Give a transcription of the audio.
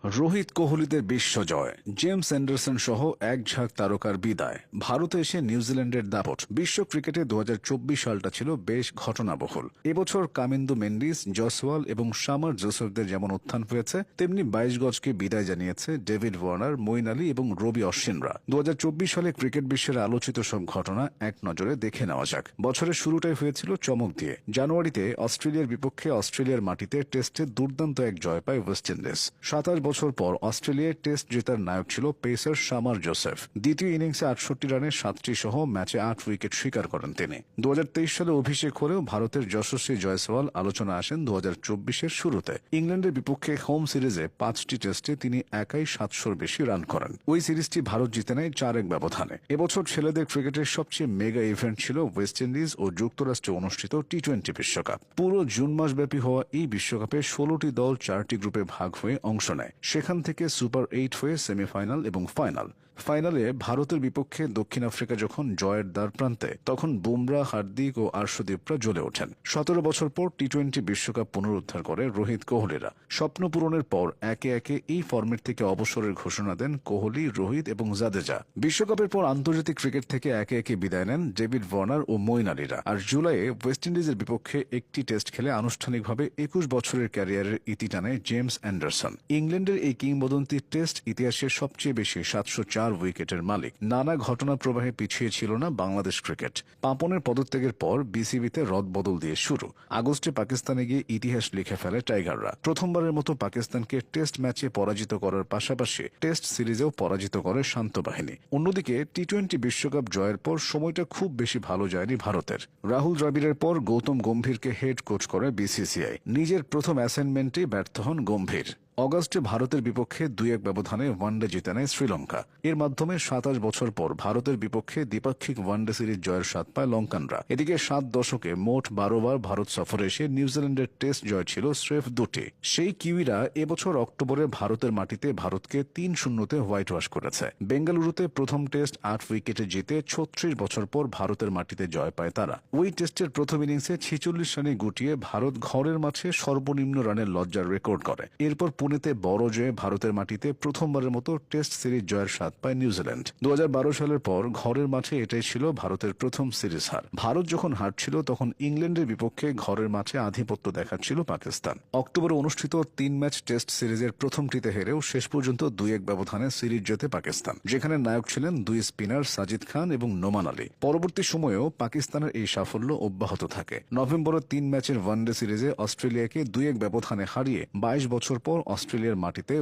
Rohit কোহলিদের বিশ্বজয়, James Anderson সহ এক ঝাঁক তারকার বিদায়, ভারতে এসে নিউজিল্যান্ডের দাপট। বিশ্ব ক্রিকেটে 2024 সালটা ছিল বেশ ঘটনাবহুল। এবছর কামিন্দু মেন্ডিস, জসওয়াল এবং শামার জোসেফদের যেমন উত্থান হয়েছে, তেমনি 22 গজকে বিদায় জানিয়েছে ডেভিড ওয়ার্নার, মঈন আলী এবং রবি অশ্বিনরা। 2024 সালে ক্রিকেট বিশ্বের আলোচিত সব ঘটনা এক নজরে দেখে নেওয়া যাক। বছরের শুরুটাই হয়েছিল চমক দিয়ে। জানুয়ারিতে অস্ট্রেলিয়ার বিপক্ষে অস্ট্রেলিয়ার মাটিতে টেস্টে দুর্দান্ত এক জয় পায় ওয়েস্ট ইন্ডিজ। 27 বছর পর অস্ট্রেলিয়ায় টেস্ট জেতার নায়ক ছিল পেসার শামার জোসেফ। দ্বিতীয় ইনিংসে 68 রানে 7টি সহ ম্যাচে 8 উইকেট শিকার করেন তিনি। 2023 সালে অভিষেক হলেও ভারতের যশস্বী জয়সওয়াল আলোচনা আসেন 2024-এর শুরুতে। ইংল্যান্ডের বিপক্ষে হোম সিরিজে 5টি টেস্টে তিনি একাই 700-র বেশি রান করেন। ওই সিরিজটি ভারত জিতে নেয় 4-1 ব্যবধানে। এবছর ছেলেদের ক্রিকেটের সবচেয়ে মেগা ইভেন্ট ছিল ওয়েস্ট ইন্ডিজ ও যুক্তরাষ্ট্রে অনুষ্ঠিত টি-20 বিশ্বকাপ। পুরো জুন মাসব্যাপী হওয়া এই বিশ্বকাপে 16টি দল 4টি গ্রুপে ভাগ হয়ে অংশ নেয়। সেখান থেকে সুপার 8 হয়ে সেমিফাইনাল এবং ফাইনালে ভারতের বিপক্ষে দক্ষিণ আফ্রিকা যখন জয়ের দ্বার প্রান্তে, তখন বুমরা, হার্দিক ও আর্শদীপরা জ্বলে ওঠেন। 17 বছর পর টি-20 বিশ্বকাপ পুনরুদ্ধার করে রোহিত কোহলিরা। স্বপ্ন পূরণের পর একে একে এই ফরম্যাট থেকে অবসরের ঘোষণা দেন কোহলি, রোহিত এবং জাদেজা। বিশ্বকাপের পর আন্তর্জাতিক ক্রিকেট থেকে একে একে বিদায় নেন ডেভিড ওয়ার্নার ও মঈন আলীরা। আর জুলাইয়ে ওয়েস্ট ইন্ডিজের বিপক্ষে একটি টেস্ট খেলে আনুষ্ঠানিকভাবে 21 বছরের ক্যারিয়ারের ইতি টানে জেমস অ্যান্ডারসন। ইংল্যান্ডের এই কিংবদন্তি টেস্ট ইতিহাসের সবচেয়ে বেশি 704 উইকেটের মালিক। নানা ঘটনা প্রবাহে পিছিয়ে ছিল না বাংলাদেশ ক্রিকেট। পাপনের পদত্যাগের পর বিসিবিতে রদবদল দিয়ে শুরু। আগস্টে পাকিস্তানে গিয়ে ইতিহাস লিখে ফেলে টাইগাররা। প্রথমবারের মতো পাকিস্তানকে টেস্ট ম্যাচে পরাজিত করার পাশাপাশি টেস্ট সিরিজেও পরাজিত করে শান্ত বাহিনী। অন্যদিকে টি-20 বিশ্বকাপ জয়ের পর সময়টা খুব বেশি ভালো যায়নি ভারতের। রাহুল দ্রাবিড়ের পর গৌতম গম্ভীরকে হেড কোচ করে বিসিসিআই। নিজের প্রথম অ্যাসাইনমেন্টেই ব্যর্থ হন গম্ভীর। অগাস্টে ভারতের বিপক্ষে 2-1 ব্যবধানে ওয়ানডে জিতে নেয় শ্রীলঙ্কা। এর মাধ্যমে 27 বছর পর ভারতের বিপক্ষে দ্বিপাক্ষিক ওয়ানডে সিরিজ জয়ের স্বাদ পায় লঙ্কানরা। এদিকে 7 দশকে মোট 12 বার ভারত সফরে এসে নিউজিল্যান্ডের টেস্ট জয় ছিল স্রেফ 2টি। সেই কিউইরা এবছর অক্টোবরে ভারতের মাটিতে ভারতকে 3-0-তে হোয়াইট ওয়াশ করেছে। বেঙ্গালুরুতে প্রথম টেস্ট 8 উইকেটে জিতে 36 বছর পর ভারতের মাটিতে জয় পায় তারা। ওই টেস্টের প্রথম ইনিংসে 46 রানে গুটিয়ে ভারত ঘরের মাঠে সর্বনিম্ন রানের লজ্জার রেকর্ড করে। এরপর পুনেতে বড় জয়ে ভারতের মাটিতে প্রথমবারের মতো টেস্ট সিরিজ জয়ের স্বাদ পায় নিউজিল্যান্ড। 2012 সালের পর ঘরের মাঠে এটাই ছিল ভারতের প্রথম সিরিজ হার। ভারত যখন হারছিল তখন ইংল্যান্ডের বিপক্ষে ঘরের মাঠে আধিপত্য দেখাচ্ছিল পাকিস্তান। অক্টোবরে অনুষ্ঠিত 3 ম্যাচ টেস্ট সিরিজের প্রথমটিতে হেরেও শেষ পর্যন্ত 2-1 ব্যবধানে সিরিজ জেতে পাকিস্তান, যেখানে নায়ক ছিলেন 2 স্পিনার সাজিদ খান এবং নোমান আলী। পরবর্তী সময়েও পাকিস্তানের এই সাফল্য অব্যাহত থাকে। নভেম্বরে 3 ম্যাচের ওয়ানডে সিরিজে অস্ট্রেলিয়াকে 2-1 ব্যবধানে হারিয়ে 22 বছর পর অস্ট্রেলিয়ার মাটিতে